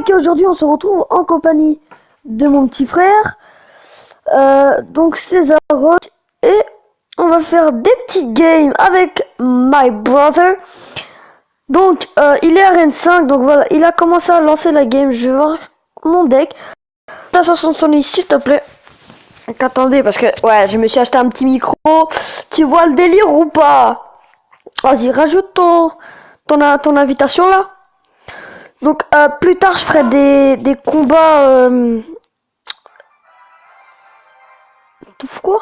Ok, aujourd'hui on se retrouve en compagnie de mon petit frère, donc César Rock, et on va faire des petites games avec my brother. Donc il est à 5, donc voilà, il a commencé à lancer la game. Je vais voir mon deck. Ta chanson Sony, s'il te plaît. Donc, attendez, parce que ouais, je me suis acheté un petit micro. Tu vois le délire ou pas? Vas-y, rajoute ton invitation là. Donc plus tard je ferai des combats. Quoi?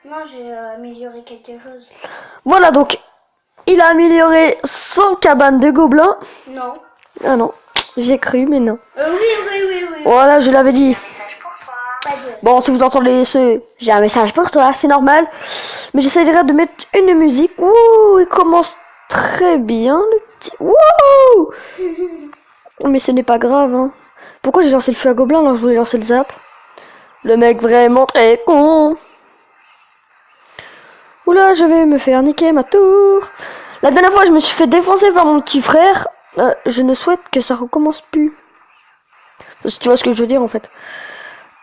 Non, j'ai amélioré quelque chose. Voilà, donc il a amélioré son cabane de gobelins. Non. Ah non, j'ai cru, mais non. Oui. Voilà, je l'avais dit. Message pour toi. Pas de... Bon, si vous entendez j'ai un message pour toi, c'est normal. Mais j'essaierai de mettre une musique. Ouh, il commence très bien, le petit. Wouh! Mais ce n'est pas grave, hein. Pourquoi j'ai lancé le feu à gobelin alors que je voulais lancer le zap? Le mec vraiment très con. Oula, je vais me faire niquer ma tour. La dernière fois, je me suis fait défoncer par mon petit frère. Je ne souhaite que ça recommence plus. Si tu vois ce que je veux dire, en fait.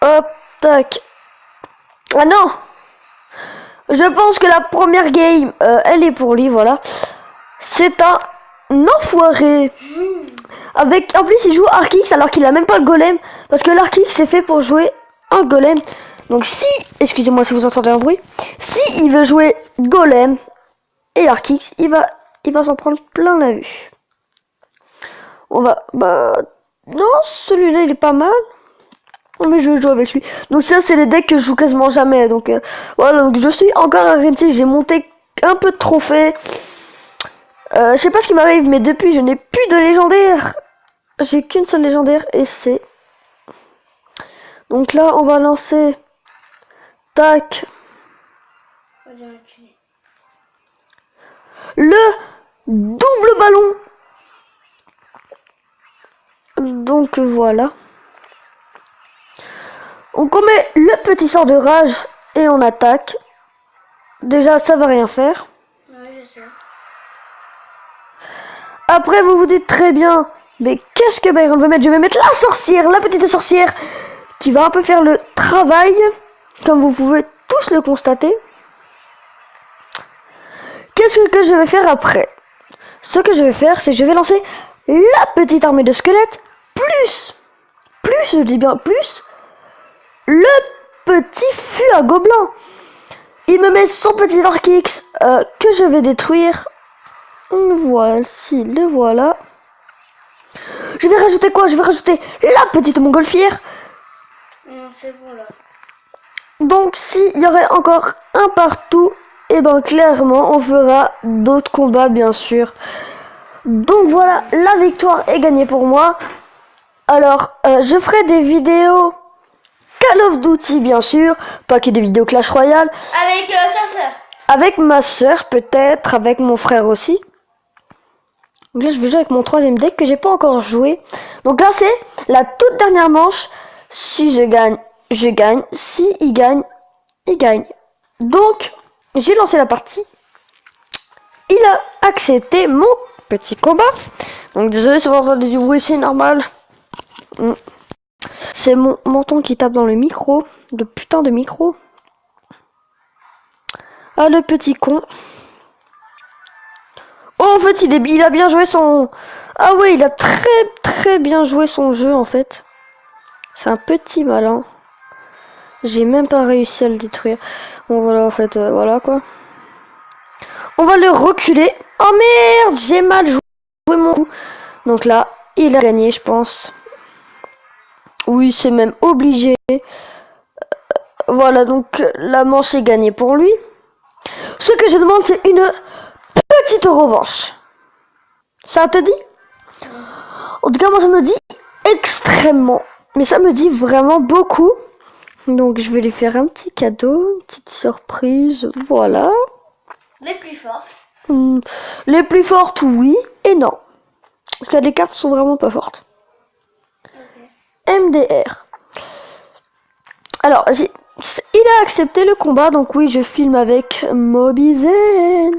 Hop, tac. Ah non! Je pense que la première game, elle est pour lui, voilà. C'est un enfoiré. Avec, en plus, il joue Arkix alors qu'il a même pas le golem. Parce que l'Arkix, c'est fait pour jouer un golem. Donc si, excusez-moi si vous entendez un bruit, si il veut jouer golem et Arkix, il va s'en prendre plein la vue. On va, non, celui-là il est pas mal, mais je vais jouer avec lui. Donc ça c'est les decks que je joue quasiment jamais. Donc voilà, donc je suis encore à Renty, j'ai monté un peu de trophées. Je sais pas ce qui m'arrive, mais depuis je n'ai plus de légendaire. J'ai qu'une seule légendaire et c'est. Donc là on va lancer. Tac. Le double ballon. Donc voilà. On commet le petit sort de rage et on attaque. Déjà ça va rien faire. Ouais, je sais. Après vous vous dites très bien, mais qu'est-ce que Byron veut mettre? Je vais mettre la sorcière, la petite sorcière, qui va un peu faire le travail, comme vous pouvez tous le constater. Qu'est-ce que je vais faire après? Ce que je vais faire, c'est que je vais lancer la petite armée de squelettes, plus, je dis bien plus, le petit fût à gobelins. Il me met son petit Arkix que je vais détruire. Voici, le voilà. Je vais rajouter quoi? Je vais rajouter la petite montgolfière. Non, c'est bon là. Donc s'il y aurait encore un partout, et ben clairement on fera d'autres combats bien sûr. Donc voilà, la victoire est gagnée pour moi. Alors je ferai des vidéos Call of Duty bien sûr, pas que des vidéos Clash Royale. Avec sa sœur. Avec ma soeur peut-être, avec mon frère aussi. Donc là je vais jouer avec mon troisième deck que j'ai pas encore joué. Donc là c'est la toute dernière manche. Si je gagne, je gagne. Si il gagne, il gagne. Donc j'ai lancé la partie. Il a accepté mon petit combat. Donc désolé si vous entendez du bruit, c'est normal. C'est mon menton qui tape dans le micro. Le putain de micro. Ah le petit con. Oh en fait il a bien joué son... Ah ouais il a très bien joué son jeu en fait. C'est un petit malin. J'ai même pas réussi à le détruire. Bon voilà en fait voilà quoi. On va le reculer. Oh merde, j'ai mal joué mon coup. Donc là il a gagné je pense. Oui c'est même obligé. Voilà donc la manche est gagnée pour lui. Ce que je demande c'est une petite revanche. Ça te dit? En tout cas, moi, ça me dit extrêmement. Mais ça me dit vraiment beaucoup. Donc, je vais lui faire un petit cadeau, une petite surprise. Voilà. Les plus fortes. Les plus fortes, oui et non. Parce que les cartes sont vraiment pas fortes. Okay. MDR. Alors, il a accepté le combat. Donc, oui, je filme avec Mobizen.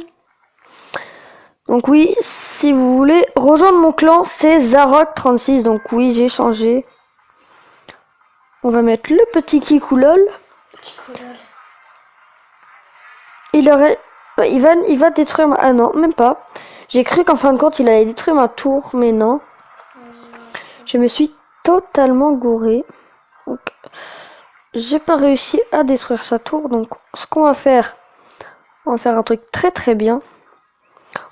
Donc oui, si vous voulez rejoindre mon clan, c'est Zarok36. Donc oui, j'ai changé. On va mettre le petit Kikoulol. Il va détruire ma... Ah non, même pas. J'ai cru qu'en fin de compte, il allait détruire ma tour, mais non. Je me suis totalement gouré. Donc, j'ai pas réussi à détruire sa tour. Donc, ce qu'on va faire, on va faire un truc très très bien.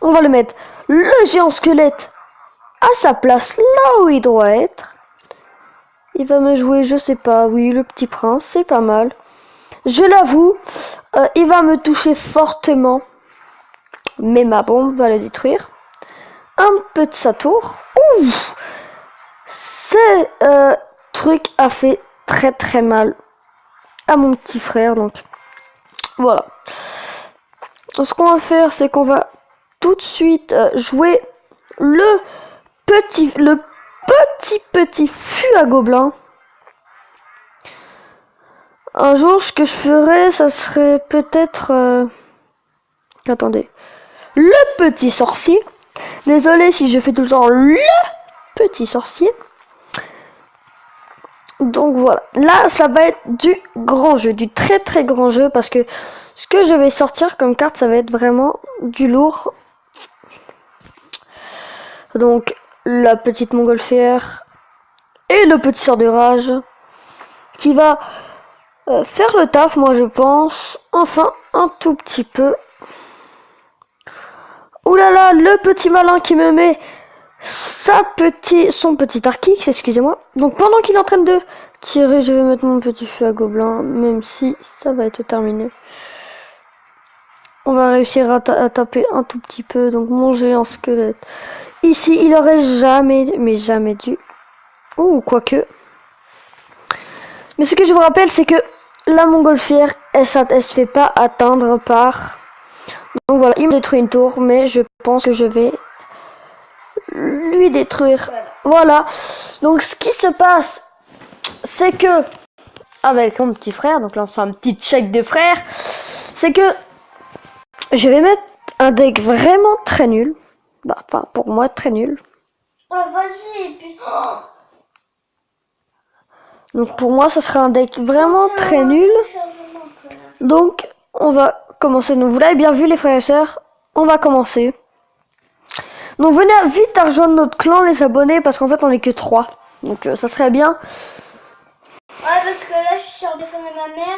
On va le mettre, le géant squelette, à sa place, là où il doit être. Il va me jouer, je sais pas, oui, le petit prince, c'est pas mal. Je l'avoue, il va me toucher fortement. Mais ma bombe va le détruire. Un peu de sa tour. Ouh, ce truc a fait très très mal à mon petit frère. Donc voilà. Ce qu'on va faire, c'est qu'on va tout de suite jouer le petit fût à gobelins. Un jour, ce que je ferais, ça serait peut-être... Attendez. Le petit sorcier. Désolé si je fais tout le temps le petit sorcier. Donc voilà. Là, ça va être du grand jeu. Du très très grand jeu. Parce que ce que je vais sortir comme carte, ça va être vraiment du lourd. Donc, la petite montgolfière. Et le petit sort de rage. Qui va... faire le taf, moi je pense. Enfin, un tout petit peu. Ouh là là, le petit malin qui me met son petit Arc-X, excusez-moi. Donc pendant qu'il est en train de tirer, je vais mettre mon petit feu à gobelin, même si ça va être terminé. On va réussir à taper un tout petit peu, donc mon géant squelette. Ici, il aurait jamais, mais jamais dû. Ouh, quoique. Mais ce que je vous rappelle, c'est que la montgolfière, elle se fait pas atteindre par... Donc voilà, il me détruit une tour, mais je pense que je vais lui détruire. Voilà. Donc ce qui se passe, c'est que avec mon petit frère, donc là c'est un petit check de frère, c'est que je vais mettre un deck vraiment très nul. Bah, enfin pour moi très nul. Oh, vas-y, et puis... Donc pour moi, ça sera un deck vraiment très nul. Donc on va commencer. Donc vous l'avez bien vu les frères et sœurs, on va commencer. Donc venez vite à rejoindre notre clan les abonnés parce qu'en fait on est que 3. Donc ça serait bien. Ouais, parce que là je suis sur défendre ma mère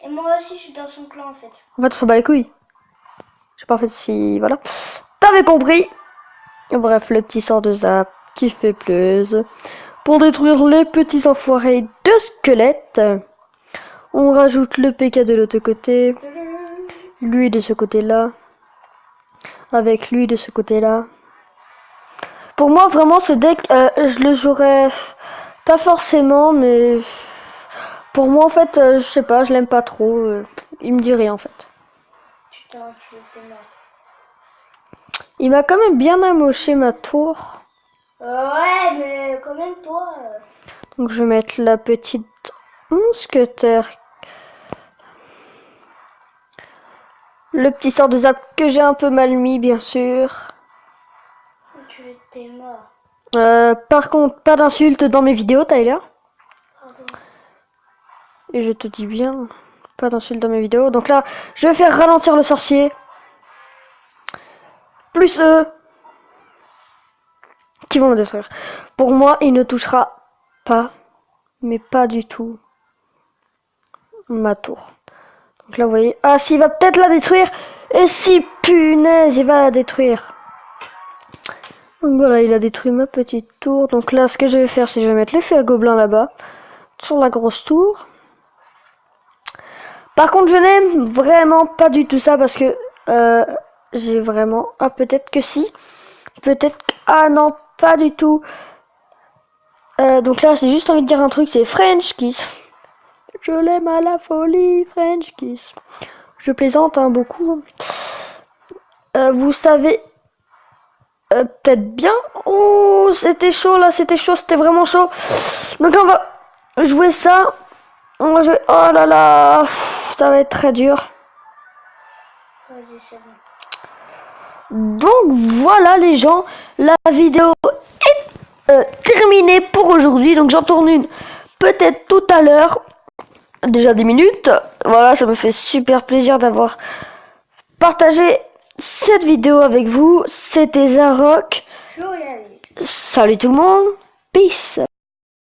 et moi aussi je suis dans son clan en fait. En fait on s'en bat les couilles. Je sais pas en fait si... Voilà. T'avais compris. Bref, le petit sort de zap qui fait plus. Pour détruire les petits enfoirés de squelettes. On rajoute le PK de l'autre côté. Lui de ce côté-là. Avec lui de ce côté-là. Pour moi, vraiment, ce deck, je le jouerais pas forcément, mais pour moi, en fait, je sais pas, je l'aime pas trop. Il me dit rien, en fait. Putain, tu étais mort. Il m'a quand même bien amoché ma tour. Ouais, mais quand même toi... Donc, je vais mettre la petite mousquetaire. Le petit sort de zap que j'ai un peu mal mis, bien sûr. Tu étais mort. Par contre, pas d'insultes dans mes vidéos, Tyler. Pardon. Et je te dis bien, pas d'insultes dans mes vidéos. Donc là, je vais faire ralentir le sorcier. Plus eux. Qui vont le détruire. Pour moi, il ne touchera pas, mais pas du tout, ma tour. Donc là, vous voyez. Ah, s'il va peut-être la détruire. Et si, punaise, il va la détruire. Donc voilà, il a détruit ma petite tour. Donc là, ce que je vais faire, c'est que je vais mettre les feux à gobelins là-bas. Sur la grosse tour. Par contre, je n'aime vraiment pas du tout ça parce que j'ai vraiment... Ah, peut-être que si. Peut-être... Ah non, pas du tout. Donc là, j'ai juste envie de dire un truc, c'est French Kiss. Je l'aime à la folie, French Kiss. Je plaisante hein, beaucoup. Vous savez peut-être bien. Oh, c'était chaud là, c'était chaud, c'était vraiment chaud. Donc là, on va jouer ça. On va jouer... Oh là là, ça va être très dur. Vas-y, c'est bon. Donc voilà les gens, la vidéo est terminée pour aujourd'hui. Donc j'en tourne une peut-être tout à l'heure. Déjà 10 minutes. Voilà, ça me fait super plaisir d'avoir partagé cette vidéo avec vous. C'était Zarok. Salut tout le monde. Peace.